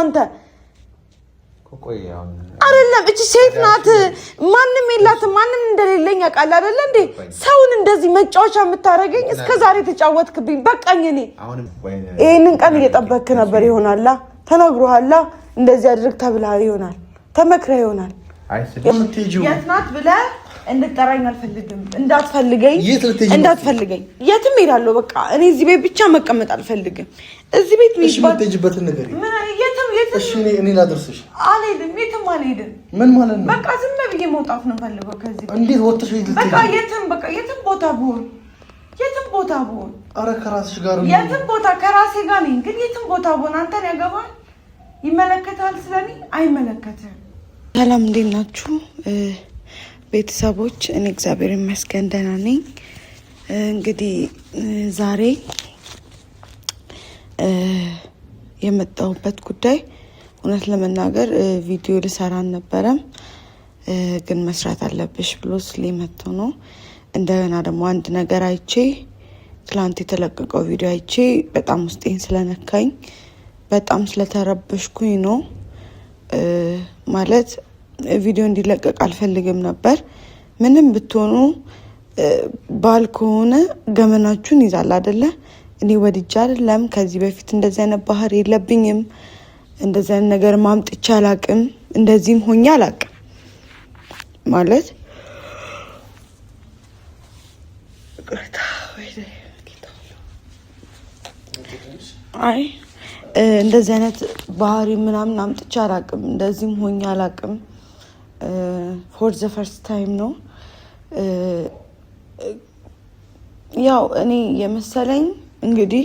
አንተ አይደለም እቺ ሴት ናት ማንንም የላትም ማንንም እንደሌለኝ ያውቃል አይደል እንዴ ሰውን እንደዚህ መጫወቻ የምታረገኝ እስከዛሬ ተጫወትክብኝ በቃኝ እኔ ይሄንን ቀን እየጠበቅክ ነበር ይሆናል ተነግሮሃል እንደዚህ አድርግ ተብላ ይሆናል ተመክረ ይሆናል የት ናት ብለ እንድጠራኝ አልፈልግም እንዳትፈልገኝ የትም ሄዳለሁ በቃ እኔ እዚህ ቤት ብቻ መቀመጥ አልፈልግም እዚህ ቤት ምትጅበት ነገር ምን የትም እሺ እኔ ላደርስሽ አልሄድም የትም አልሄድም ምን ማለት ነው በቃ ዝም ብዬ መውጣት ነው ፈልገው ከዚህ እንዴት ወጥተሽ ልትሄጂ በቃ የትም ቦታ ብሆን አረ ከራስሽ ጋር ነው የትም ቦታ ከራሴ ጋር ነኝ ግን የትም ቦታ ብሆን አንተን ያገባል ይመለከታል ስለኔ አይመለከትም ሰላም እንዴት ናችሁ ቤተሰቦች እኔ እግዚአብሔር ይመስገን ደህና ነኝ እንግዲህ ዛሬ የመጣሁበት ጉዳይ እውነት ለመናገር ቪዲዮ ልሰራ ነበረም ግን መስራት አለብሽ ብሎ ስለመጣ ነው እንደገና ደግሞ አንድ ነገር አይቼ ትላንት የተለቀቀው ቪዲዮ አይቼ በጣም ውስጤን ስለነካኝ በጣም ስለተረበሽኩኝ ነው ማለት ቪዲዮ እንዲለቀቅ አልፈልግም ነበር ምንም ብትሆኑ ባል ከሆነ ገመናችሁን ይዛል አይደለ እኔ ወድጄ አይደለም ከዚህ በፊት እንደዚህ አይነት ባህር የለብኝም እንደዚህ አይነት ነገር ማምጥቼ አላቅም እንደዚህም ሆኜ አላቅም ማለት አይ እንደዚህ አይነት ባህሪ ምናምን አምጥቼ አላቅም እንደዚህም ሆኜ አላቅም for the first time ነው ያው እኔ የመሰለኝ እንግዲህ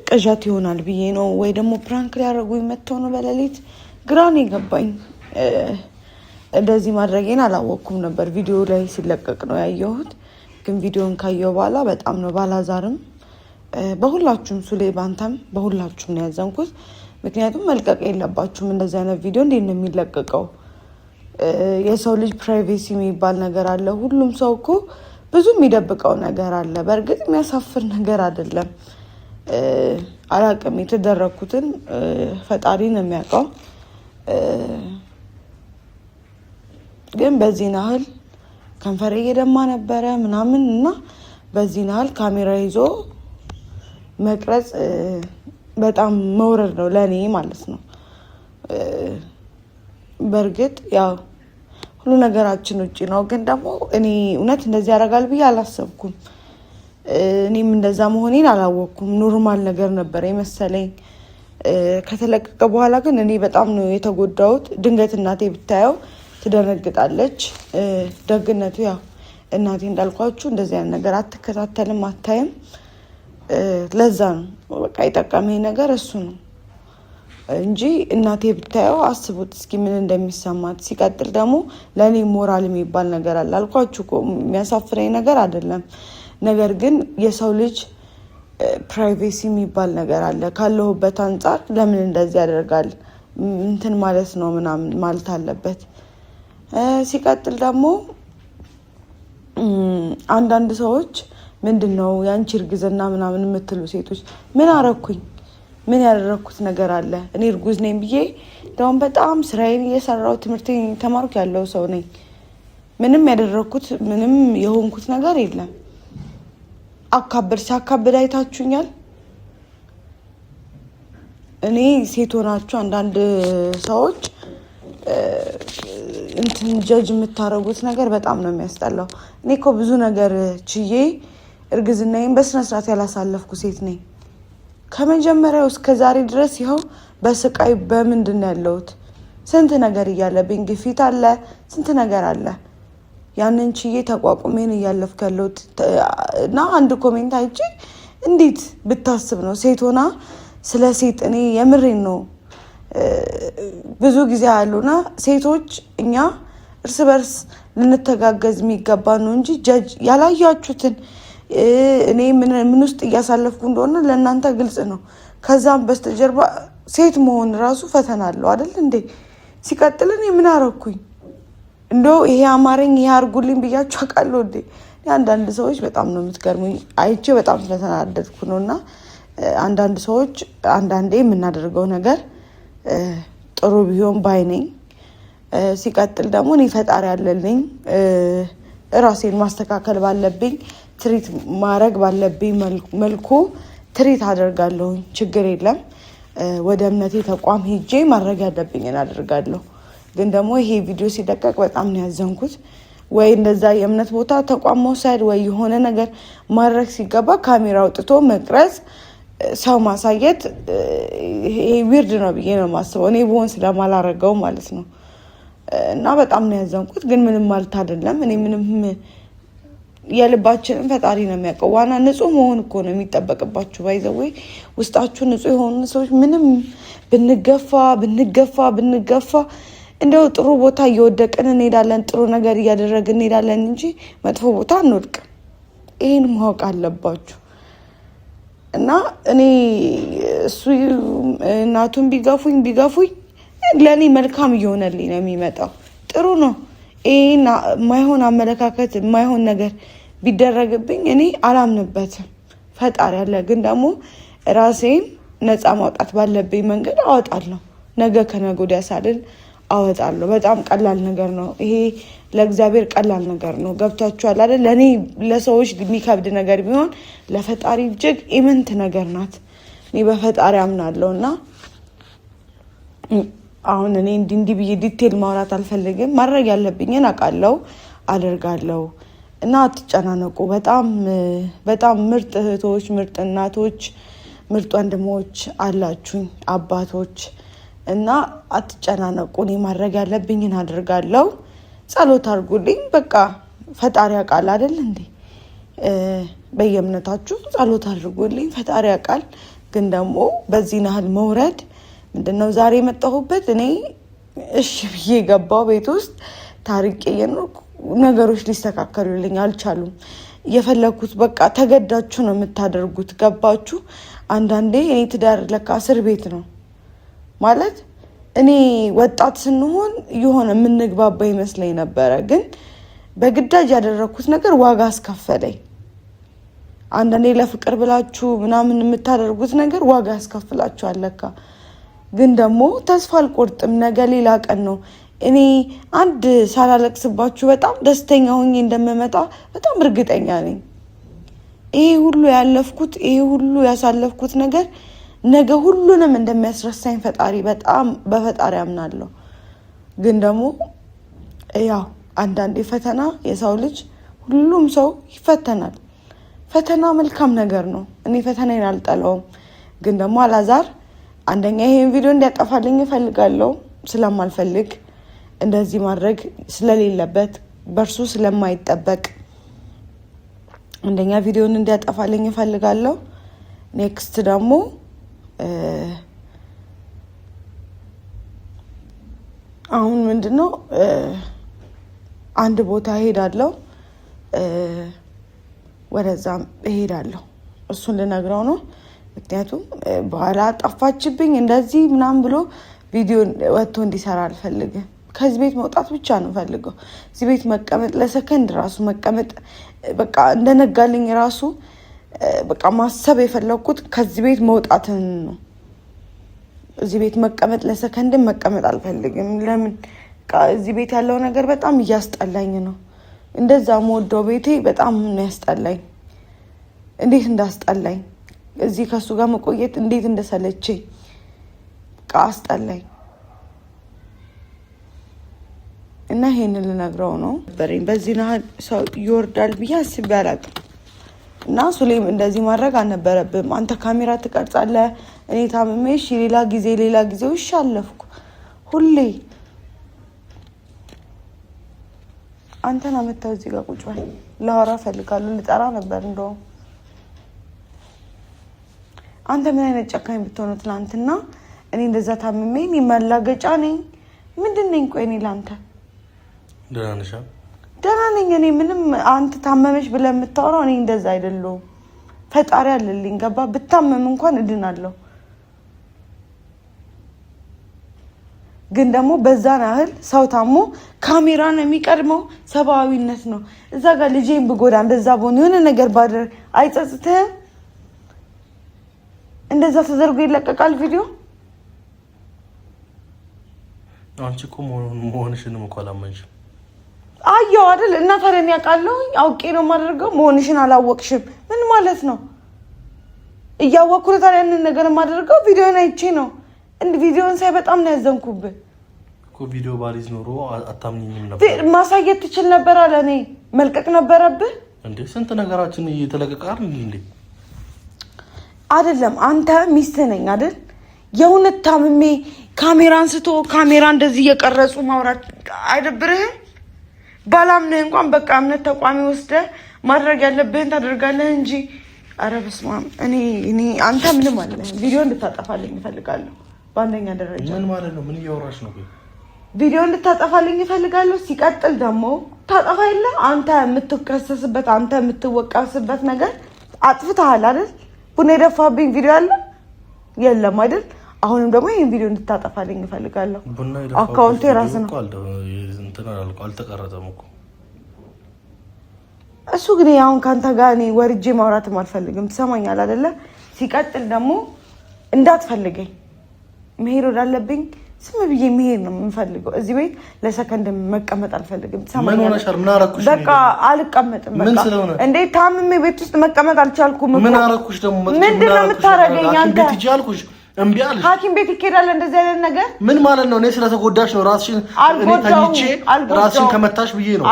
ቅዠት ይሆናል ብዬ ነው ወይ ደግሞ ፕራንክ ሊያደርጉኝ መጥተው ነው በሌሊት ግራን ይገባኝ እንደዚህ ማድረጌን አላወኩም ነበር ቪዲዮ ላይ ሲለቀቅ ነው ያየሁት ግን ቪዲዮን ካየው በኋላ በጣም ነው ባላዛርም በሁላችሁም ሱሌባንታም በሁላችሁም ነው ያዘንኩት ምክንያቱም መልቀቅ የለባችሁም እንደዚህ አይነት ቪዲዮ እንዴት ነው የሚለቀቀው የሰው ልጅ ፕራይቬሲ የሚባል ነገር አለ ሁሉም ሰው እኮ ብዙ የሚደብቀው ነገር አለ በርግጥ የሚያሳፍር ነገር አይደለም አላቅም የተደረኩትን ፈጣሪ ነው የሚያውቀው ግን በዚህ ናህል ከንፈሬ እየደማ ነበረ ምናምን እና በዚህ ናህል ካሜራ ይዞ መቅረጽ በጣም መውረድ ነው ለኔ ማለት ነው በርግጥ ያው ሁሉ ነገራችን ውጪ ነው ግን ደግሞ እኔ እውነት እንደዚህ ያደርጋል ብዬ አላሰብኩም እኔም እንደዛ መሆኔን አላወቅኩም ኖርማል ነገር ነበር የመሰለኝ ከተለቀቀ በኋላ ግን እኔ በጣም ነው የተጎዳሁት ድንገት እናቴ ብታየው ትደነግጣለች ደግነቱ ያው እናቴ እንዳልኳችሁ እንደዚህ አይነት ነገር አትከታተልም አታይም ለዛ ነው በቃ የጠቀመኝ ነገር እሱ ነው እንጂ እናቴ ብታየው አስቡት እስኪ ምን እንደሚሰማት ሲቀጥል ደግሞ ለኔ ሞራል የሚባል ነገር አለ አልኳችሁ እኮ የሚያሳፍረኝ ነገር አይደለም ነገር ግን የሰው ልጅ ፕራይቬሲ የሚባል ነገር አለ ካለሁበት አንፃር ለምን እንደዚህ ያደርጋል እንትን ማለት ነው ምናምን ማለት አለበት ሲቀጥል ደግሞ አንዳንድ ሰዎች ምንድነው ያንቺ እርግዝና ምናምን የምትሉ ሴቶች ምን አረኩኝ ምን ያደረኩት ነገር አለ እኔ እርጉዝ ነኝ ብዬ ደም በጣም ስራዬን እየሰራው ትምርቴን ተማርኩ ያለው ሰው ነኝ ምንም ያደረኩት ምንም የሆንኩት ነገር የለም ሲያካብድ አይታችሁኛል እኔ ሴት ሆናችሁ አንዳንድ ሰዎች እንትን ጀጅ የምታረጉት ነገር በጣም ነው የሚያስጠላው እኔ እኮ ብዙ ነገር ችዬ እርግዝናዬን በስነ ስርዓት ያላሳለፍኩ ሴት ነኝ ከመጀመሪያው እስከ ዛሬ ድረስ ይኸው በስቃይ በምንድን ያለውት ስንት ነገር እያለብኝ ግፊት አለ ስንት ነገር አለ ያንን ችዬ ተቋቁሜን እያለፍኩ ያለውት እና አንድ ኮሜንት አይቼ እንዴት ብታስብ ነው ሴት ሆና ስለ ሴት እኔ የምሬን ነው ብዙ ጊዜ አሉና ሴቶች እኛ እርስ በርስ ልንተጋገዝ የሚገባ ነው እንጂ ጀጅ ያላያችሁትን እኔ ምን ውስጥ እያሳለፍኩ እንደሆነ ለእናንተ ግልጽ ነው ከዛም በስተጀርባ ሴት መሆን ራሱ ፈተና አለው አይደል እንዴ ሲቀጥል እኔ ምን አረኩኝ እንደው ይሄ አማረኝ ይሄ አርጉልኝ ብያችሁ አቃለው እንዴ አንዳንድ ሰዎች በጣም ነው የምትገርሙኝ አይቼ በጣም ስለተናደድኩ ነውና አንዳንድ ሰዎች አንዳንዴ የምናደርገው ነገር ጥሩ ቢሆን ባይ ነኝ። ሲቀጥል ደግሞ እኔ ፈጣሪ ያለልኝ ራሴን ማስተካከል ባለብኝ ትሪት ማድረግ ባለብኝ መልኩ ትሪት አደርጋለሁ። ችግር የለም። ወደ እምነቴ ተቋም ሄጄ ማድረግ ያለብኝን አደርጋለሁ። ግን ደግሞ ይሄ ቪዲዮ ሲለቀቅ በጣም ነው ያዘንኩት። ወይ እንደዛ የእምነት ቦታ ተቋም መውሰድ ወይ የሆነ ነገር ማድረግ ሲገባ ካሜራ አውጥቶ መቅረጽ፣ ሰው ማሳየት ይሄ ዊርድ ነው ብዬ ነው የማስበው። እኔ ብሆን ስለማላረገው ማለት ነው። እና በጣም ነው ያዘንኩት። ግን ምንም ማለት አይደለም። እኔ ምንም የልባችንን ፈጣሪ ነው የሚያውቀው። ዋና ንጹህ መሆን እኮ ነው የሚጠበቅባችሁ። ባይዘወይ ውስጣችሁ ንጹህ የሆኑ ሰዎች ምንም ብንገፋ እንደው ጥሩ ቦታ እየወደቅን እንሄዳለን፣ ጥሩ ነገር እያደረግን እንሄዳለን እንጂ መጥፎ ቦታ አንወድቅም። ይህን ማወቅ አለባችሁ። እና እኔ እሱ እናቱን ቢገፉኝ ለእኔ መልካም እየሆነልኝ ነው የሚመጣው። ጥሩ ነው። ይሄን ማይሆን አመለካከት ማይሆን ነገር ቢደረግብኝ እኔ አላምንበትም። ፈጣሪ አለ። ግን ደግሞ ራሴን ነፃ ማውጣት ባለብኝ መንገድ አወጣለሁ። ነገ ከነገ ወዲያ ሳልል አወጣለሁ። በጣም ቀላል ነገር ነው ይሄ። ለእግዚአብሔር ቀላል ነገር ነው። ገብታችኋል አይደል? ለእኔ ለሰዎች የሚከብድ ነገር ቢሆን ለፈጣሪ እጅግ ኢምንት ነገር ናት። እኔ በፈጣሪ አምናለሁ። እና አሁን እኔ እንዲህ ብዬ ዲቴል ማውራት አልፈልግም። ማድረግ ያለብኝን አውቃለሁ፣ አደርጋለሁ። እና አትጨናነቁ። በጣም ምርጥ እህቶች፣ ምርጥ እናቶች፣ ምርጥ ወንድሞች አላችሁኝ፣ አባቶች። እና አትጨናነቁ። እኔ ማድረግ ያለብኝን አደርጋለሁ። ጸሎት አድርጉልኝ። በቃ ፈጣሪ ያውቃል አይደል እንዴ? በየእምነታችሁ ጸሎት አድርጉልኝ። ፈጣሪ ያውቃል። ግን ደግሞ በዚህ ናህል መውረድ ምንድነው ዛሬ የመጣሁበት? እኔ እሺ ብዬ ገባው ቤት ውስጥ ታሪቄ የኖርኩ ነገሮች ሊስተካከሉልኝ አልቻሉም። የፈለኩት በቃ ተገዳችሁ ነው የምታደርጉት። ገባችሁ? አንዳንዴ እኔ ትዳር ለካ እስር ቤት ነው ማለት። እኔ ወጣት ስንሆን የሆነ የምንግባባ ይመስለኝ ነበረ። ግን በግዳጅ ያደረኩት ነገር ዋጋ አስከፈለኝ። አንዳንዴ ለፍቅር ብላችሁ ምናምን የምታደርጉት ነገር ዋጋ ያስከፍላችኋል ለካ። ግን ደግሞ ተስፋ አልቆርጥም። ነገ ሌላ ቀን ነው። እኔ አንድ ሳላለቅስባችሁ በጣም ደስተኛ ሆኜ እንደምመጣ በጣም እርግጠኛ ነኝ። ይሄ ሁሉ ያለፍኩት ይሄ ሁሉ ያሳለፍኩት ነገር ነገ ሁሉንም እንደሚያስረሳኝ በጣም በፈጣሪ አምናለሁ። ግን ደግሞ ያው አንዳንዴ ፈተና የሰው ልጅ ሁሉም ሰው ይፈተናል። ፈተና መልካም ነገር ነው። እኔ ፈተናዬን አልጠላውም። ግን ደግሞ አላዛር አንደኛ ይሄን ቪዲዮ እንዲያጠፋልኝ እፈልጋለሁ። ስለማልፈልግ እንደዚህ ማድረግ ስለሌለበት በእርሱ ስለማይጠበቅ አንደኛ ቪዲዮን እንዲያጠፋልኝ እፈልጋለሁ። ኔክስት ደግሞ አሁን ምንድነው አንድ ቦታ ሄዳለሁ፣ ወደዛም እሄዳለሁ። እሱን ልነግረው ነው። ምክንያቱም በኋላ ጠፋችብኝ እንደዚህ ምናምን ብሎ ቪዲዮ ወጥቶ እንዲሰራ አልፈልግም። ከዚህ ቤት መውጣት ብቻ ነው ፈልገው። እዚህ ቤት መቀመጥ ለሰከንድ ራሱ መቀመጥ በቃ እንደነጋልኝ ራሱ በቃ ማሰብ የፈለኩት ከዚህ ቤት መውጣትን ነው። እዚህ ቤት መቀመጥ ለሰከንድም መቀመጥ አልፈልግም። ለምን እዚህ ቤት ያለው ነገር በጣም እያስጠላኝ ነው። እንደዛ የምወደው ቤቴ በጣም ነው ያስጠላኝ። እንዴት እንዳስጠላኝ እዚህ ከሱ ጋር መቆየት እንዴት እንደሰለቸኝ በቃ አስጠላኝ። እና ይሄንን ልነግረው ነው። በዚህ ሰው ይወርዳል ብዬ አስቤ አላውቅም። እና ሱሌም እንደዚህ ማድረግ አልነበረብም። አንተ ካሜራ ትቀርጻለህ፣ እኔ ታምሜ እሺ፣ ሌላ ጊዜው አለፍኩ። ሁሌ አንተን አመጣው እዚህ ጋር ቁጭ በል። ላወራ እፈልጋለሁ። ልጠራ ነበር እንደውም። አንተ ምን አይነት ጨካኝ ብትሆን ትናንትና እኔ እንደዛ ታምሜ እኔ መላገጫ ነኝ ምንድን ነኝ? ቆይ እኔ ላንተ ደህና ነኝ። እኔ ምንም አንተ ታመመሽ ብለህ የምታወራው እኔ እንደዛ አይደለሁም። ፈጣሪ አለልኝ። ገባ? ብታመም እንኳን እድናለሁ። ግን ደግሞ በዛን ያህል ሰው ታሞ ካሜራ ነው የሚቀድመው። ሰብአዊነት ነው። እዛ ጋር ልጄን ብጎዳ እንደዛ በሆነ የሆነ ነገር ባደር አይጸጽትህም? እንደዛ ተደርጎ ይለቀቃል ቪዲዮ? አንቺ እኮ መሆንሽንም እኮ አላመንሽም። አየው አይደል? እና ታዲያ እኔ አውቃለሁ አውቄ ነው የማደርገው። መሆንሽን አላወቅሽም ምን ማለት ነው? እያወቅኩ ነው ታዲያ ያንን ነገር የማደርገው። ቪዲዮን አይቼ ነው ቪዲዮን ሳይ በጣም ነው ያዘንኩብህ እኮ። ቪዲዮ ባሪዝ ኖሮ አታምኚኝም ነበር። ማሳየት ትችል ነበር አለ። እኔ መልቀቅ ነበረብህ እንዴ? ስንት ነገራችን እየተለቀቀ እንዴ? አይደለም አንተ ሚስት ነኝ አይደል? የእውነት ታምሜ ካሜራ አንስቶ ካሜራ እንደዚህ እየቀረጹ ማውራት አይደብርህም? ባላምነህ እንኳን በቃ እምነት ተቋሚ ወስደህ ማድረግ ያለብህን ታደርጋለህ እንጂ። ኧረ በስመ አብ። እኔ አንተ ምንም አለ ቪዲዮ እንድታጠፋልኝ እፈልጋለሁ። በአንደኛ ደረጃ ምን ማለት ነው? ምን እያወራሽ ነው? ቪዲዮ እንድታጠፋልኝ እፈልጋለሁ። ሲቀጥል ደግሞ ታጠፋ የለ አንተ የምትከሰስበት አንተ የምትወቀስበት ነገር አጥፍተሃል አይደል? ቡና የደፋብኝ ቪዲዮ አለ የለም አይደል? አሁንም ደግሞ ይሄን ቪዲዮ እንድታጠፋልኝ እፈልጋለሁ። አካውንቱ የራስ ነው። አልተቀረጸም እኮ እሱ። ግን አሁን ካንተ ጋር እኔ ወርጄ ማውራትም አልፈልግም። ትሰማኛለህ አይደለ? ሲቀጥል ደግሞ እንዳትፈልገኝ መሄድ ወዳለብኝ ስም ብዬ መሄድ ነው የምፈልገው። እዚህ ቤት ለሰከንድ መቀመጥ አልፈልግም። ትሰማኛለህ? በቃ አልቀመጥም። በቃ እንዴ ታምሜ ቤት ውስጥ መቀመጥ አልቻልኩም እኮ። ምን አረኩሽ ደግሞ? ምንድን ነው የምታረገኝ አንተ? ቤት ሂጂ አልኩሽ እምቢ አልሽ። ሐኪም ቤት ይኬዳል እንደዚህ አይነት ነገር? ምን ማለት ነው? እኔ ስለተጎዳሽ ነው ራስሽን እኔ ተኝቼ ራስሽን ከመታሽ ብዬ ነው።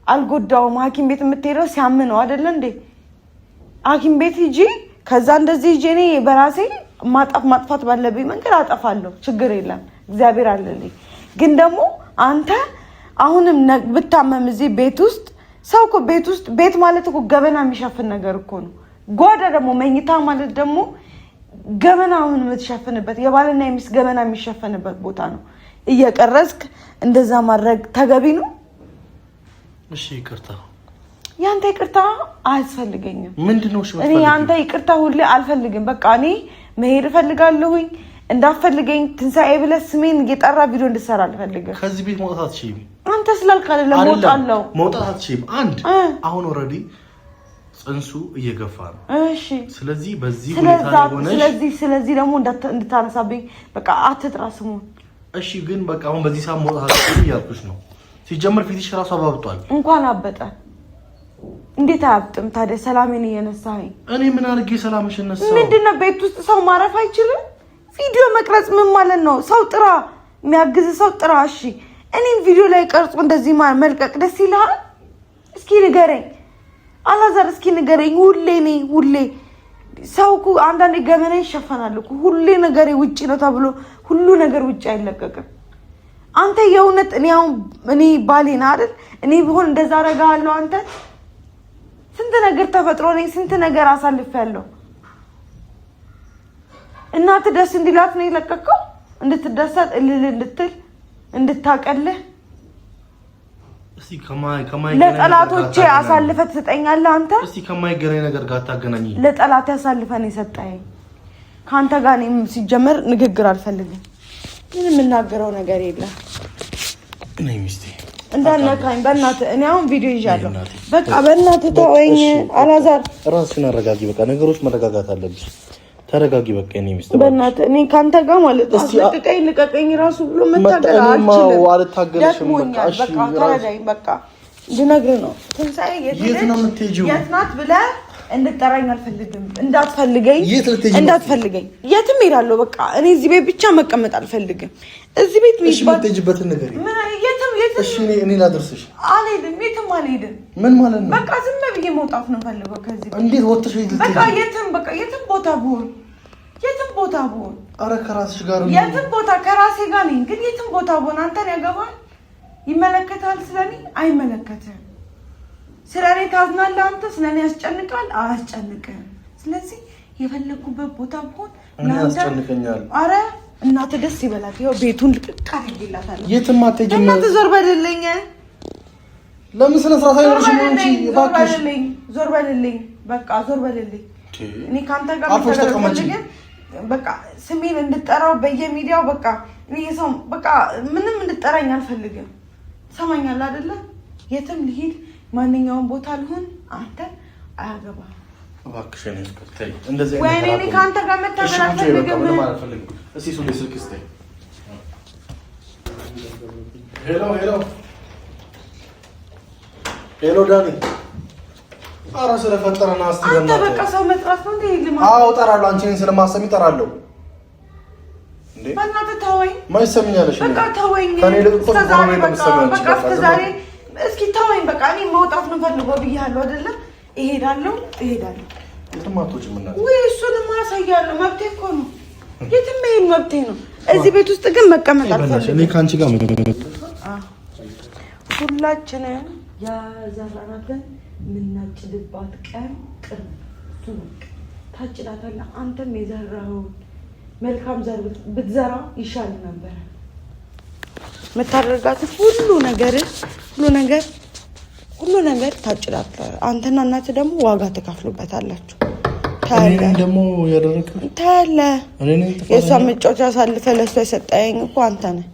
አልጎዳሁም። ሐኪም ቤት የምትሄደው ሲያም ነው አይደለ እንዴ? ሐኪም ቤት ሂጂ። ከዛ እንደዚህ ሂጂ። እኔ በራሴ ማጥፋት ባለብኝ መንገድ አጠፋለሁ። ችግር የለም እግዚአብሔር አለልኝ። ግን ደግሞ አንተ አሁንም ብታመም እዚህ ቤት ውስጥ ሰው እኮ ቤት ማለት እኮ ገበና የሚሸፍን ነገር እኮ ነው። ጓዳ ደግሞ መኝታ ማለት ደግሞ ገበናውን የምትሸፍንበት የባልና የሚስት ገበና የሚሸፍንበት ቦታ ነው። እየቀረጽክ እንደዛ ማድረግ ተገቢ ነው? እሺ ይቅርታ። ያንተ ይቅርታ አያስፈልገኝም። ምንድነው? እኔ ያንተ ይቅርታ ሁሌ አልፈልግም። በቃ እኔ መሄድ እፈልጋለሁኝ። እንዳፈልገኝ ትንሳኤ ብለህ ስሜን እየጠራ ቪዲዮ እንድሰራ አልፈልግም። ከዚህ ቤት መውጣት አትችይም። አንተ ስላልክ አይደለም እወጣለሁ። መውጣት አትችይም። አሁን ኦልሬዲ ጽንሱ እየገፋ ነው። እሺ ስለዚህ በዚህ ሁኔታ ላይ ሆነሽ ስለዚህ ደግሞ እንድታነሳብኝ በቃ አትጥራ ስሙን። እሺ ግን በቃ አሁን በዚህ ሰዓት መውጣት አትችይም እያልኩሽ ነው። ሲጀመር ፊትሽ ራሱ አባብጧል። እንኳን አበጠ። እንዴት አያብጥም ታዲያ? ሰላሜን እየነሳኸኝ። እኔ ምን አድርጌ ሰላምሽን ነሳው? ምንድነው ቤት ውስጥ ሰው ማረፍ አይችልም? ቪዲዮ መቅረጽ ምን ማለት ነው? ሰው ጥራ፣ የሚያግዝ ሰው ጥራ። እሺ እኔም ቪዲዮ ላይ ቀርጾ እንደዚህ መልቀቅ ደስ ይልሃል? እስኪ ንገረኝ አላዛር፣ እስኪ ንገረኝ። ሁሌ ሰው እኮ አንዳንዴ ገመና ይሸፈናል እኮ። ሁሌ ነገሬ ውጪ ነው ተብሎ ሁሉ ነገር ውጪ አይለቀቅም። አንተ የእውነት እኔ ባሌና አይደል? እኔ ቢሆን እንደዛ አደርጋለሁ። አንተ ስንት ነገር ተፈጥሮ ነኝ፣ ስንት ነገር አሳልፌያለሁ። እናት ደስ እንዲላት ነው የለቀቀው፣ እንድትደሰት እልል እንድትል እንድታቀልህ። እስቲ ከማይ ለጠላቶቼ አሳልፈህ ትሰጠኛለህ አንተ። እስቲ ከማይገናኝ ነገር ጋር ታገናኝ። ለጠላት አሳልፈህ ነው የሰጠኸኝ። ካንተ ጋር እኔም ሲጀመር ንግግር አልፈልግም። ምን የምናገረው ነገር የለም። እኔ ሚስቴ እንዳልነካኝ በእናትህ። እኔ አሁን ቪዲዮ ይዣለሁ። በቃ በእናትህ ተወኝ አላዛር። ራስሽን አረጋጊ። በቃ ነገሮች መረጋጋት አለብሽ። ተረጋጊ። በቃ እኔ ሚስቴ በእናትህ። እኔ ካንተ ጋር ማለት ነው ልቀቀኝ ራሱ ብሎ መታገል አልችልም። በቃ ተረዳኝ። በቃ ልነግርህ ነው። ትንሣኤ የት ነው የምትሄጂው? የት ናት ብለህ እንድጠራኝ አልፈልግም። እንዳትፈልገኝ የትም እሄዳለሁ። በቃ እኔ እዚህ ቤት ብቻ መቀመጥ አልፈልግም። እዚህ ቤት እሺ፣ የምትሄጂበትን ነገር የትም እሺ፣ እኔ ላደርስሽ። አልሄድም፣ የትም አልሄድም። ምን ማለት ነው? በቃ ዝም ብዬ መውጣት ነው ፈልገው ከዚህ ቤት። እንዴት ወጥተሽ በቃ የትም ቦታ ብሆን ኧረ ከራስሽ ጋር የትም ቦታ ከራሴ ጋር ነኝ። ግን የትም ቦታ ብሆን አንተን ያገባል? ይመለከታል? ስለኔ አይመለከትም። ስለኔ ታዝናለህ አንተ? ስለኔ ያስጨንቃል? አያስጨንቅም። ስለዚህ የፈለኩበት ቦታ ብሆን ያስጨንቀኛል። አረ እናትህ ደስ ይበላት። ይኸው ቤቱን ልቅቅ አድርጌላታለሁ። የትም አትሄጂም። እናትህ ዞር በልልኝ። ለምን ስነ ስርዓት አይኖርሽም? አንቺ እባክሽ ዞር በልልኝ። በቃ ዞር በልልኝ። እኔ ካንተ ጋር መተላለፍ በቃ ስሜን እንድጠራው በየሚዲያው በቃ እኔ ሰው በቃ ምንም እንድጠራኝ አልፈልግም። ሰማኛለህ አይደለ? የትም ልሂድ፣ ማንኛውም ቦታ ልሁን፣ አንተ አያገባም። እባክሽ እኔ እንደዚህ ወይኔ እኔ ካንተ ጋር መታገል አልፈልግም። ምን ማለት ፈልግ? እስቲ ሱሊ ስልክ እስቲ ሄሎ ዳኒ ኧረ ስለፈጠረና አስተና አንተ በቃ ሰው መጥራት ነው እንዴ ልማ አዎ እጠራለሁ አንቺን ስለማሰሚ እጠራለሁ እንዴ በእናትህ ተወኝ ማይሰሚኛለሽ በቃ ተወኝ ከኔ ልቆ በቃ እስከዛሬ እስኪ ተወኝ በቃ እኔ መውጣት ነው ፈልገው ብያለሁ አይደለ እሄዳለሁ ተማቶች ምን ነው ወይ እሱንም አሳያለሁ መብቴ እኮ ነው የትም መሄድ መብቴ ነው እዚህ ቤት ውስጥ ግን መቀመጥ አልፈልግም እኔ ካንቺ ጋር ሁላችንም ያዘራናትን ምናጭድባት ቀን ቅርብ ታጭዳታለህ አንተም የዘራኸውን መልካም ዘር ብትዘራ ይሻል ነበር መታረጋት ሁሉ ነገር ታጭዳታለህ አንተና እናት ደግሞ ዋጋ ተካፍሉበታላችሁ እኔን ደግሞ ያደረከው ታለ የሷ መጫወቻ ሳልፈ ለሷ የሰጠኝ እኮ አንተ ነህ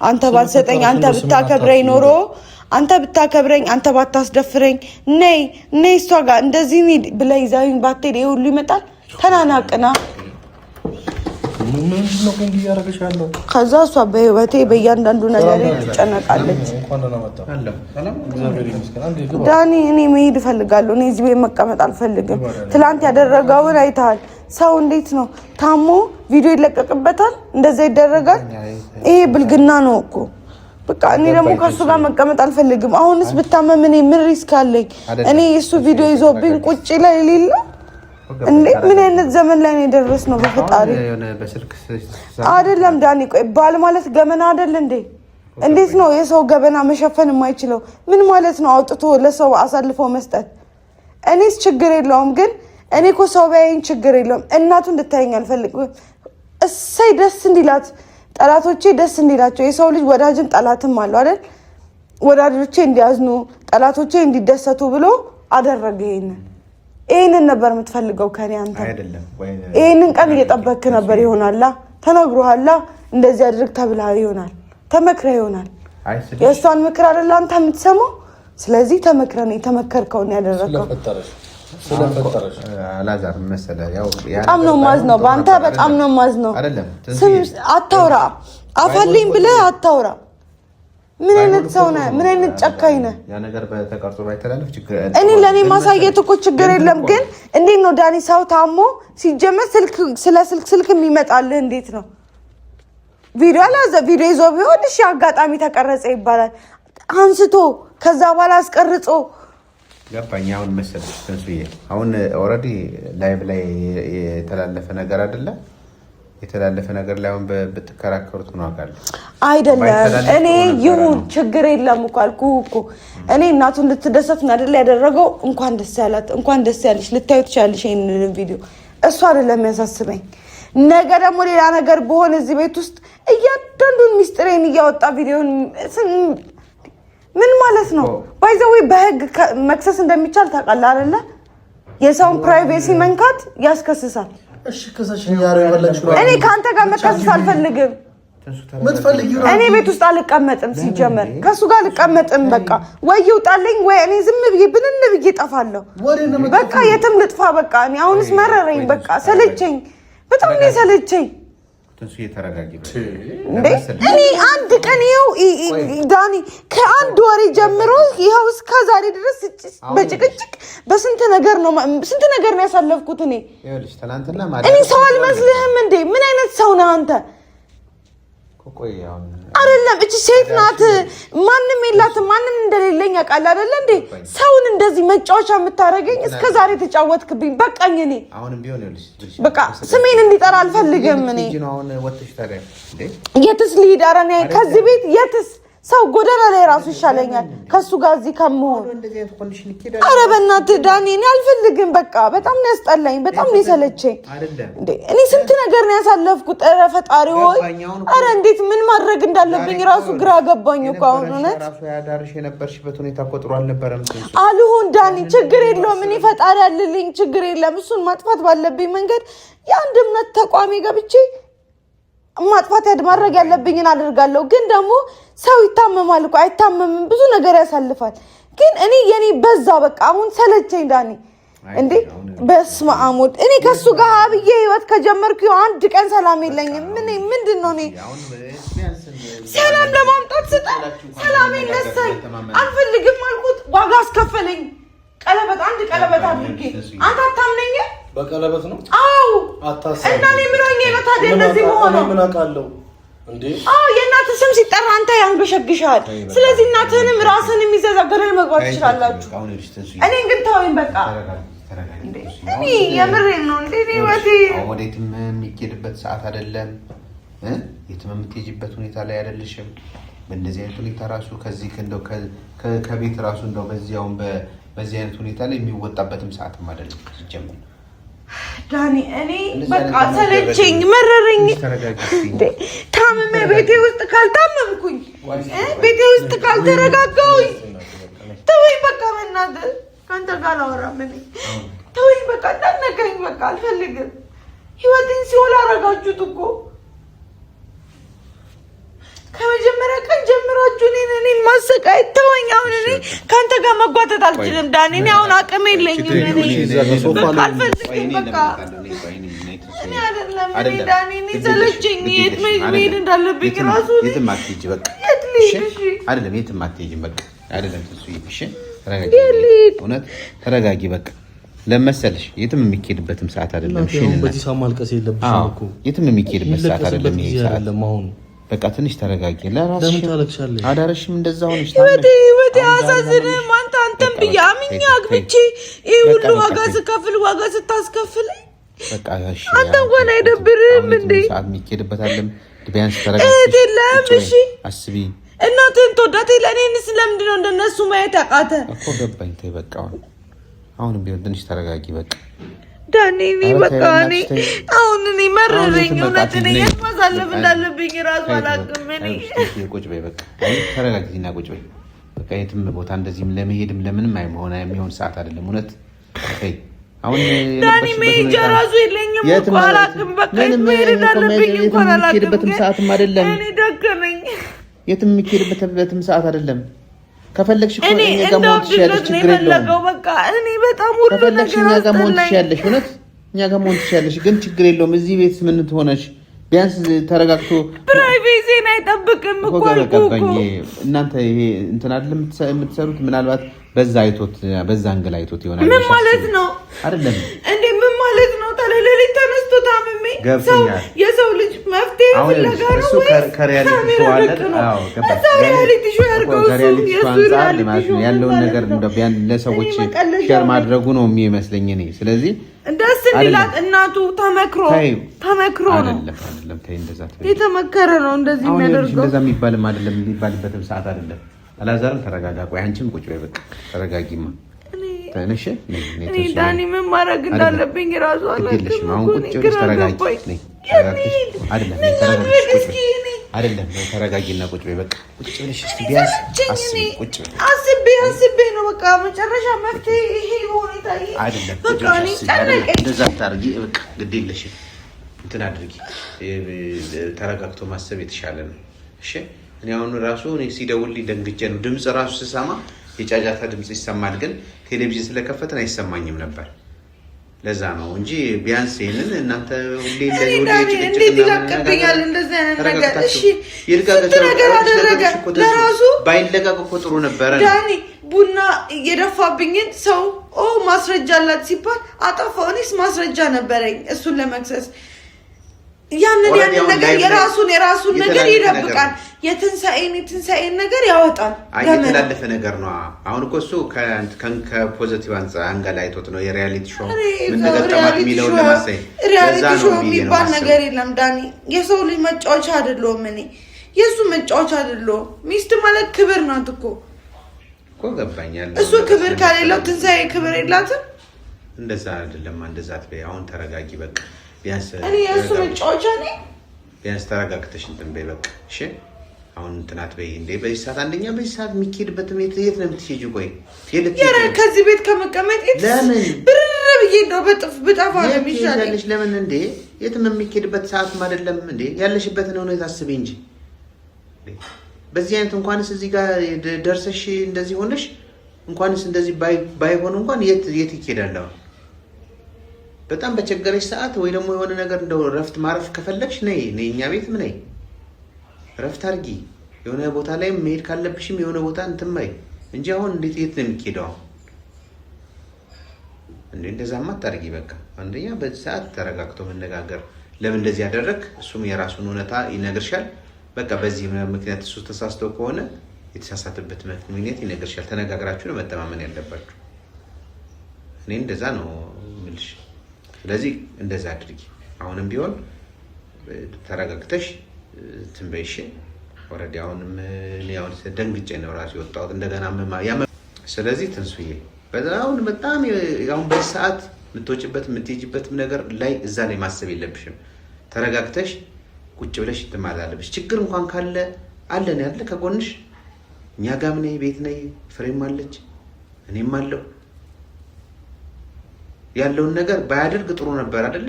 አንተ ባትሰጠኝ አንተ ብታከብረኝ ኖሮ አንተ ብታከብረኝ አንተ ባታስደፍረኝ ነይ እሷ ጋር እንደዚህ ነው ብለህ ይዛኝ ባትሄድ ይሁሉ ይመጣል ተናናቅና ምን ነው እንዴ ያረጋሻለሁ ከዛ እሷ በህይወቴ በእያንዳንዱ ነገር ትጨነቃለች ዳኒ እኔ መሄድ እፈልጋለሁ እኔ እዚህ ቤት መቀመጥ አልፈልግም ትላንት ያደረገውን አይተሃል ሰው እንዴት ነው ታሞ ቪዲዮ ይለቀቅበታል እንደዛ ይደረጋል ይሄ ብልግና ነው እኮ በቃ እኔ ደግሞ ከሱ ጋር መቀመጥ አልፈልግም አሁንስ ብታመም እኔ ምን ሪስክ አለኝ እኔ እሱ ቪዲዮ ይዞብኝ ቁጭ ላይ ሌላ እንዴ ምን አይነት ዘመን ላይ ነው የደረስነው በፈጣሪ አይደለም ዳኒ ቆይ ባል ማለት ገመና አይደል እንዴ እንዴት ነው የሰው ገበና መሸፈን የማይችለው ምን ማለት ነው አውጥቶ ለሰው አሳልፎ መስጠት እኔስ ችግር የለውም ግን እኔ እኮ ሰው ባይን ችግር የለውም እናቱ እንድታየኝ አልፈልግም እሰይ ደስ እንዲላት ጠላቶቼ ደስ እንዲላቸው የሰው ልጅ ወዳጅም ጠላትም አለው አይደል ወዳጆቼ እንዲያዝኑ ጠላቶቼ እንዲደሰቱ ብሎ አደረገ ይሄንን ነበር የምትፈልገው ከኔ አንተ አይደለም ይሄንን ቀን እየጠበክ ነበር ይሆናል ተነግሮሃል እንደዚህ አድርግ ተብላ ይሆናል ተመክረ ይሆናል የሷን ምክር አይደል አንተ የምትሰማው ስለዚህ ተመክረን የተመከርከውን ያደረከው ስለፈጠረሽ አላዛር መሰለ ያው በጣም ነው ማዝነው ባንተ በጣም ነው ማዝነው አይደለም አታውራ አፋልኝ ብለህ አታውራ ምን አይነት ሰው ነህ ምን አይነት ጨካኝ ነህ ያ ነገር በተቀርጾ ባይተላለፍ ችግር እኔ ለኔ ማሳየት እኮ ችግር የለም ግን እንዴት ነው ዳኒ ሰው ታሞ ሲጀመር ስልክ የሚመጣልህ እንዴት ነው ቪዲዮ ይዞ ቢሆን እሺ አጋጣሚ ተቀረጸ ይባላል አንስቶ ከዛ በኋላ አስቀርጾ ገባኝ አሁን መሰለሽ ተንሱዬ አሁን ኦሬዲ ላይቭ ላይ የተላለፈ ነገር አይደለ የተላለፈ ነገር ላይ አሁን በተከራከሩት ነው አቃል አይደለም እኔ ይሁን ችግር የለም እኮ አልኩህ እኮ እኔ እናቱ እንድትደሰት ነው አይደል ያደረገው እንኳን ደስ ያላት እንኳን ደስ ያለሽ ልታዩ ትችያለሽ ይሄንን ቪዲዮ እሱ አይደለም ያሳስበኝ ነገ ደግሞ ሌላ ነገር በሆነ እዚህ ቤት ውስጥ እያንዳንዱን ሚስጥሬን እያወጣ ቪዲዮን ምን ማለት ነው ባይዘው በህግ መክሰስ እንደሚቻል ታውቃለህ አይደለ የሰውን ፕራይቬሲ መንካት ያስከስሳል እሺ ከዛሽ ያለው ይወለች እኔ ካንተ ጋር መከሰስ አልፈልግም ምትፈልጊው እኔ ቤት ውስጥ አልቀመጥም ሲጀመር ከሱ ጋር አልቀመጥም በቃ ወይ ይውጣልኝ ወይ እኔ ዝም ብዬ ብንን ብዬ ጠፋለሁ በቃ የትም ልጥፋ በቃ እኔ አሁንስ መረረኝ በቃ ሰለቸኝ በጣም ነው ሰለቸኝ ተንሱ የተረጋጊ እኔ አንድ ቀን ይኸው ዳኒ ከአንድ ወሬ ጀምሮ ይኸው እስከ ዛሬ ድረስ በጭቅጭቅ በስንት ነገር ነው ያሳለፍኩት እኔ ይኸውልሽ ትናንትና ማለት እኔ ሰው አልመስልህም እንዴ ምን አይነት ሰው ነህ አንተ አይደለም እቺ ሴት ናት ማንንም የላትም ማንንም እንደሌለኝ ያውቃል አይደል እንዴ ሰውን እንደዚህ መጫወቻ የምታረገኝ እስከ ዛሬ ተጫወትክብኝ በቃኝ እኔ አሁንም ቢሆን ይኸውልሽ በቃ ስሜን እንዲጠራ አልፈልግም እኔ አሁን ወጥሽ ታዲያ እንዴ የትስ ልሂድ ኧረ እኔ ከዚህ ቤት የትስ ሰው ጎዳና ላይ ራሱ ይሻለኛል ከሱ ጋር እዚህ ከመሆን ኧረ በእናትህ ዳኒ እኔ አልፈልግም በቃ በጣም ነው ያስጠላኝ በጣም ነው የሰለቸኝ እንዴ እኔ ስንት ነገር ነው ያሳለፍኩት ኧረ ፈጣሪ ሆይ ኧረ እንዴት ምን ማድረግ እንዳለብኝ ራሱ ግራ ገባኝ እኮ አሁን እውነት ራሱ ያዳርሽ የነበርሽበት ሁኔታ እኮ ጥሩ አልነበረም አልሁን ዳኒ ችግር የለውም እኔ ፈጣሪ አለልኝ ችግር የለም እሱን ማጥፋት ባለብኝ መንገድ የአንድ እምነት ተቋሚ ገብቼ ማጥፋት ማድረግ ያለብኝን አደርጋለሁ ግን ደግሞ ሰው ይታመማል እኮ አይታመምም ብዙ ነገር ያሳልፋል ግን እኔ የኔ በዛ በቃ አሁን ሰለቸኝ ዳኒ እንዴ በስመ አብ ወልድ እኔ ከሱ ጋር አብዬ ህይወት ከጀመርኩ አንድ ቀን ሰላም የለኝም። ምንድነው እኔ ሰላም ለማምጣት ስጠን ሰላም ይነሳኝ አልፈልግም አልኩት። ዋጋ አስከፈለኝ። ቀለበት አንድ ቀለበት አድርጌ አንተ አታምነኝ። በቀለበት ነው? አዎ አታሳብ እና እኔ ምን ሆኜ ነው ታዲያ እንደዚህ መሆነው? ምን አውቃለሁ እንዴ? የእናትህ ስም ሲጠራ አንተ ያንገሸግሻል። ስለዚህ እናትህንም ራስህን የሚዘዛገረን መግባት ትችላላችሁ። እኔ ግን ተወኝ በቃ። እኔ የምሬን ነው እንዴ ወዴ ወዴትም የሚኬድበት ሰዓት አይደለም። የትም የምትሄጂበት ሁኔታ ላይ አይደለሽም። በእንደዚህ አይነት ሁኔታ ራሱ ከዚህ እንደው ከቤት ራሱ እንደው በዚህ አይነት ሁኔታ ላይ የሚወጣበትም ሰዓትም አይደለም ሲጀምር። ዳኒ እኔ በቃ ሰለቸኝ መረረኝ። ታምሜ ቤቴ ውስጥ ካልታመምኩኝ ቤቴ ውስጥ ካልተረጋጋሁኝ ተወኝ በቃ። በእናትህ ከአንተ ጋር አላወራም እኔ። ተወኝ በቃ እንዳትነካኝ በቃ አልፈልግም። ህይወቴን ሲኦል አደረጋችሁት እኮ ከመጀመሪያ ቀን ጀምራችሁ እኔን ማሰቃየት። ተወኝ። አሁን እኔ ከአንተ ጋር መጓተት አልችልም ዳኒ። እኔ አሁን አቅም የለኝም። በቃ አልፈልግም በቃ እኔ አይደለም እኔ ዳኒ እኔ ሰለቸኝ። የት መሄድ እንዳለብኝ ራሱ የትም አትሄጂ በቃ አይደለም የትም አትሄጂም በቃ አይደለም እሺ ተረጋጊ። እውነት ተረጋጊ በቃ ለመሰልሽ የትም የሚኬድበትም ሰዓት አይደለም። እሺ በዚህ ሰዓት ማልቀስ የለብሽም እኮ የትም የሚኬድበት ሰዓት አይደለም ይሄ ሰዓት። በቃ ትንሽ ተረጋጊ። ለራስሽ አዳረሽም እንደዛ ሆነሽ ወዴ አሳዝንም። አንተም ብዬ አምኜ አግብቼ ይሄ ሁሉ ዋጋ ስታስከፍል በቃ እሺ አንተ እንኳን አይደብርም እንዴ? ሰዓት የሚኬድበት አይደለም። ቢያንስ ተረጋጊ። እሺ አስቢ። እናትህን ተወዳት ለእኔንስ ለምንድን ነው እንደነሱ ማየት ያቃተ እኮ? ገባኝ። ተይ በቃ አሁንም ቢሆን ትንሽ ተረጋጊ በቃ ዳኒ። በቃ እኔ አሁን እኔ መረረኝ። እውነት እኔ የት ማሳለፍ እንዳለብኝ እራሱ አላውቅም። እኔ ቁጭ በይ በቃ ተረጋጊና ቁጭ በይ በቃ። የትም ቦታ እንደዚህም ለመሄድም ለምንም የሚሆን ሰዓት አይደለም። እውነት ተይ አሁን ዳኒ መሄጃ እራሱ የለኝም እኮ አላውቅም። በቃ የት መሄድ እንዳለብኝ እንኳን አላውቅም። ሰዓትም አይደለም። እኔ ደከመኝ። የትም የሚሄድበትም ሰዓት አይደለም። ከፈለግሽ እኮ እኔ ጋር መሆን ትችያለሽ። ችግር የለውም። በቃ እኔ በጣም ሁሉ ከፈለግሽ ነገር እኛ ጋር መሆን ትችያለሽ። እውነት እኛ ጋር መሆን ትችያለሽ፣ ግን ችግር የለውም። እዚህ ቤት ምን ትሆነሽ? ቢያንስ ተረጋግቶ ፕራይቬሲን አይጠብቅም እኮ ገባኝ። እናንተ ይሄ እንትን አይደለም የምትሰሩት። ምናልባት በዛ አንግል አይቶት ይሆናል። ምን ማለት ነው? አይደለም እንዴ ምን ማለት ነው? ተለለለኝ ተነስቶ ታምሜ የሰው ልጅ መፍትሄ ፍለጋ ነው እሱ ከሪያሊቲ ሾው አለ። አዎ ገባኝ። ሪያሊቲ ሾው ያርገው እሱ ያለውን ነገር እንደው ቢያን ለሰዎች ሼር ማድረጉ ነው የሚመስለኝ እኔ። ስለዚህ ደስ እንዲላት እናቱ ተመክሮ አይደለም። ተይ እንደዛ የተመከረ ነው እንደዚህ የሚያደርገው። እንደዛ የሚባልም አይደለም፣ የሚባልበትም ሰዓት አይደለም። አላዛርም ተረጋጋ። ቆይ አንቺም ቁጭ በይ በቃ ተረጋጊማ። ተነሽ እኔ ዳኒ ምን ማድረግ እንዳለብኝ እራሱ አላውቅም። አሁን ቁጭ ብለሽ ተረጋጊ። አይደለም ተረጋጊና ቁጭ በይ በቃ ቁጭ ብለሽ እስኪ ቢያንስ አስቤ ነው በቃ መጨረሻ መፍትሄ ይሄ ሁኔታ አይደለም። በቃ እኔ ጨነቀኝ። እንደዛ ታርጊ በቃ ግድ የለሽም። እንትን አድርጊ። ተረጋግቶ ማሰብ የተሻለ ነው። እሺ እኔ አሁን ራሱ ሲደውልልኝ ደንግጬ ነው። ድምፅ ራሱ ስሰማ የጫጫታ ድምፅ ይሰማል፣ ግን ቴሌቪዥን ስለከፈትን አይሰማኝም ነበር። ለዛ ነው እንጂ ቢያንስ ይሄንን እናንተ ሁሌ እንዴት ይለቅብኛል እንደዚህ አይነት ነገር? እሺ ስንት ነገር አደረገ ለራሱ። ባይለቀቅ እኮ ጥሩ ነበረ። ዳኒ ቡና የደፋብኝን ሰው ማስረጃ አላት ሲባል አጠፋው። እኔስ ማስረጃ ነበረኝ እሱን ለመክሰስ። ያንን ነገር የራሱን ነገር ይደብቃል። የትንሣኤን ነገር ያወጣል። የተላለፈ ነገር ነው። አሁን እኮ እሱ ከፖዚቲቭ አንገል አይቶት ነው የሪያሊቲ ሾው ምን ነገር ተማት የሚለውን ለማሳየት። ሪያሊቲ ሾው የሚባል ነገር የለም ዳኒ። የሰው ልጅ መጫወቻ አይደለሁም እኔ፣ የእሱ መጫወቻ አይደለሁም። ሚስት ማለት ክብር ናት እኮ ገባኛል። እሱ ክብር ከሌለው ትንሣኤ ክብር የላትም። እንደዛ አይደለም። እንደዛ አትበይ። አሁን ተረጋጊ በቃ ቢያንስ። እኔ የእሱ መጫወቻ ነኝ። ቢያንስ ተረጋግተሽ እንትን በይ በቃ እሺ። አሁን እንትናት በይ እንዴ በዚህ ሰዓት አንደኛ በዚህ ሰዓት የሚኬድበት የት ነው የምትሄጂው? ቆይ ከዚህ ቤት ከመቀመጥ ለምን ብርር ብዬ ነው ብጠፋ ነው የሚሻለኝ። ለምን እንዴ የትም የሚኬድበት ሰዓትም አይደለም እንዴ። ያለሽበትን ሁኔታ አስቢ እንጂ በዚህ አይነት እንኳንስ እዚህ ጋር ደርሰሽ እንደዚህ ሆነሽ እንኳንስ እንደዚህ ባይሆን እንኳን የት ይኬዳል? በጣም በቸገረሽ ሰዓት ወይ ደግሞ የሆነ ነገር እንደው ረፍት ማረፍ ከፈለግሽ ነይ እኛ ቤት ነይ ረፍት አድርጊ። የሆነ ቦታ ላይ መሄድ ካለብሽም የሆነ ቦታ እንትን በይ እንጂ አሁን እንዴት የት ነው የሚኬደው? እንደዛማ አታድርጊ። በቃ አንደኛ በዚህ ሰዓት ተረጋግቶ መነጋገር ለምን እንደዚህ ያደረክ እሱም የራሱን እውነታ ይነግርሻል። በቃ በዚህ ምክንያት እሱ ተሳስቶ ከሆነ የተሳሳተበት ምክንያት ይነግርሻል። ተነጋግራችሁ ነው መተማመን ያለባችሁ። እኔ እንደዛ ነው የምልሽ። ስለዚህ እንደዛ አድርጊ። አሁንም ቢሆን ተረጋግተሽ ትንበይሽ። ወረዲ አሁንም ያው ደንግጬ ነው ራሱ የወጣሁት እንደገና ስለዚህ ትንሱዬ በጣም ያው በሰዓት የምትወጪበት የምትሄጂበት ነገር ላይ እዛ ላይ ማሰብ የለብሽም። ተረጋግተሽ ቁጭ ብለሽ ትማላለብሽ። ችግር እንኳን ካለ አለን ያለ ከጎንሽ እኛ ጋም ነይ ቤት ነይ ፍሬም አለች እኔም አለው ያለውን ነገር ባያደርግ ጥሩ ነበር አይደለ?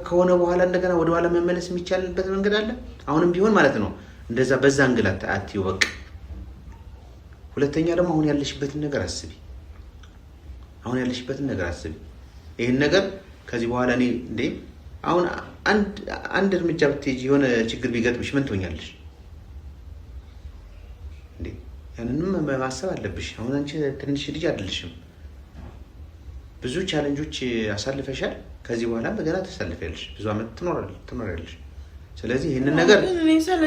ከሆነ በኋላ እንደገና ወደ ኋላ መመለስ የሚቻልበት መንገድ አለ። አሁንም ቢሆን ማለት ነው እንደዛ በዛ እንግላት አትዩ በቃ። ሁለተኛ ደግሞ አሁን ያለሽበትን ነገር አስቢ። ይሄን ነገር ከዚህ በኋላ እኔ እንዴ አሁን አንድ እርምጃ ብትሄጂ የሆነ ችግር ቢገጥምሽ ምን ትሆኛለሽ እንዴ? ያንንም ማሰብ አለብሽ። አሁን አንቺ ትንሽ ልጅ አይደለሽም። ብዙ ቻሌንጆች አሳልፈሻል። ከዚህ በኋላ በገና ተሳልፈያለሽ። ብዙ አመት ትኖሪያለሽ። ስለዚህ ይሄንን ነገር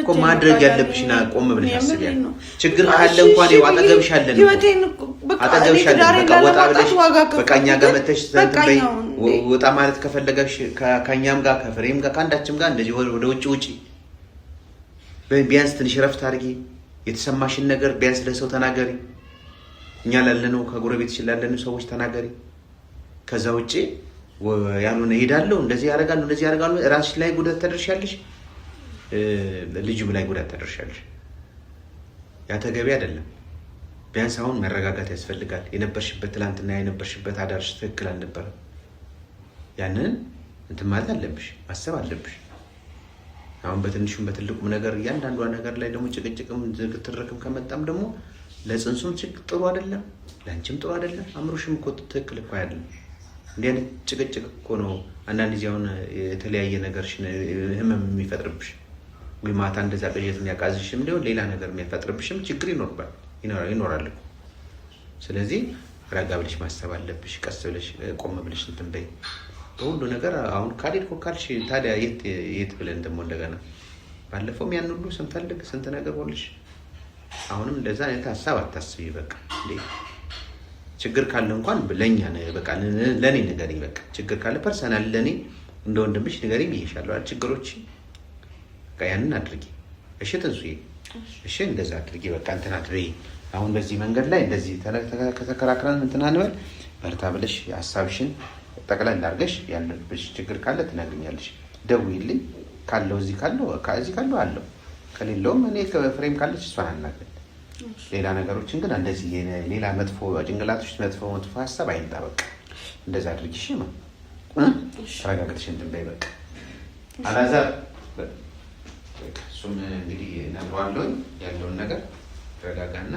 እኮ ማድረግ ያለብሽና ቆም ብለሽ አስቢያለሽ። ችግር ካለ እንኳን አጠገብሽ አለን። በቃ ወጣ ብለሽ በቃ እኛ ጋር መተሽ ዘንተበይ ወጣ ማለት ከፈለገሽ ከኛም ጋር ከፍሬም ጋር ከአንዳችም ጋር እንደዚህ ወደ ውጪ ቢያንስ ትንሽ ረፍት አድርጊ። የተሰማሽን ነገር ቢያንስ ለሰው ተናገሪ። እኛ ላለነው ከጎረቤትሽ ላለነው ሰዎች ተናገሪ። ከዛ ውጪ ያሉን ሄዳለሁ እንደዚህ ያደርጋሉ ራስሽ ላይ ጉዳት ተደርሻለሽ፣ ልጅም ላይ ጉዳት ተደርሻለሽ። ያ ተገቢ አይደለም። ቢያንስ አሁን መረጋጋት ያስፈልጋል። የነበርሽበት ትላንትና የነበርሽበት አዳርሽ ትክክል አልነበረም። ያንን እንትን ማለት አለብሽ፣ ማሰብ አለብሽ። አሁን በትንሹም በትልቁም ነገር እያንዳንዷ ነገር ላይ ደግሞ ጭቅጭቅም ትርክም ከመጣም ደግሞ ለጽንሱም ጥሩ አይደለም፣ ለአንቺም ጥሩ አይደለም። አእምሮሽም እኮ ትክክል እኮ አይደለም። እንዲህ አይነት ጭቅጭቅ እኮ ነው አንዳንድ ጊዜ አሁን የተለያየ ነገርሽ ህመም የሚፈጥርብሽ ወይ ማታ እንደዛ ቅዠት የሚያቃዝሽም ሊሆን ሌላ ነገር የሚፈጥርብሽም ችግር ይኖራል። ስለዚህ ረጋ ብለሽ ማሰብ አለብሽ። ቀስ ብለሽ ቆም ብለሽ እንትን በይ በሁሉ ነገር። አሁን ካልሄድኩ ካልሽ ታዲያ የት ብለን ደግሞ እንደገና ባለፈውም ያን ሁሉ ስንፈልግ ስንት ነገር ሆልሽ። አሁንም እንደዛ አይነት ሀሳብ አታስቢ። በቃ እንዴ ችግር ካለ እንኳን ለኛ ነው በቃ ለኔ ንገሪኝ። በቃ ችግር ካለ ፐርሰናል ለኔ እንደ ወንድምሽ ንገሪኝ ብዬሻለሁ አይደል? ችግሮች በቃ ያንን አድርጊ። እሺ ትንሱዬ፣ እሺ እንደዛ አድርጊ። በቃ እንትን አትበይ። አሁን በዚህ መንገድ ላይ እንደዚህ ከተከራክረን እንትን አንበል። በርታ ብለሽ ሀሳብሽን ጠቅላላ አድርገሽ ያለብሽ ችግር ካለ ትነግሪኛለሽ። ደውዪልኝ። ካለው እዚህ ካለው አለው፣ ከሌለውም እኔ ፍሬም ካለች እሷን አናግረን። ሌላ ነገሮችን ግን እንደዚህ ሌላ መጥፎ ጭንቅላትሽ መጥፎ ሀሳብ አይምጣ። በቃ እንደዛ አድርጊሽ ነው። ተረጋግተሽ እንትን በይ። በቃ አላዛር እሱም እንግዲህ ነግሯለሁኝ ያለውን ነገር ተረጋጋና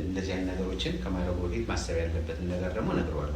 እንደዚህ አይነት ነገሮችን ከማድረጉ በፊት ማሰብ ያለበትን ነገር ደግሞ ነግሯለሁ።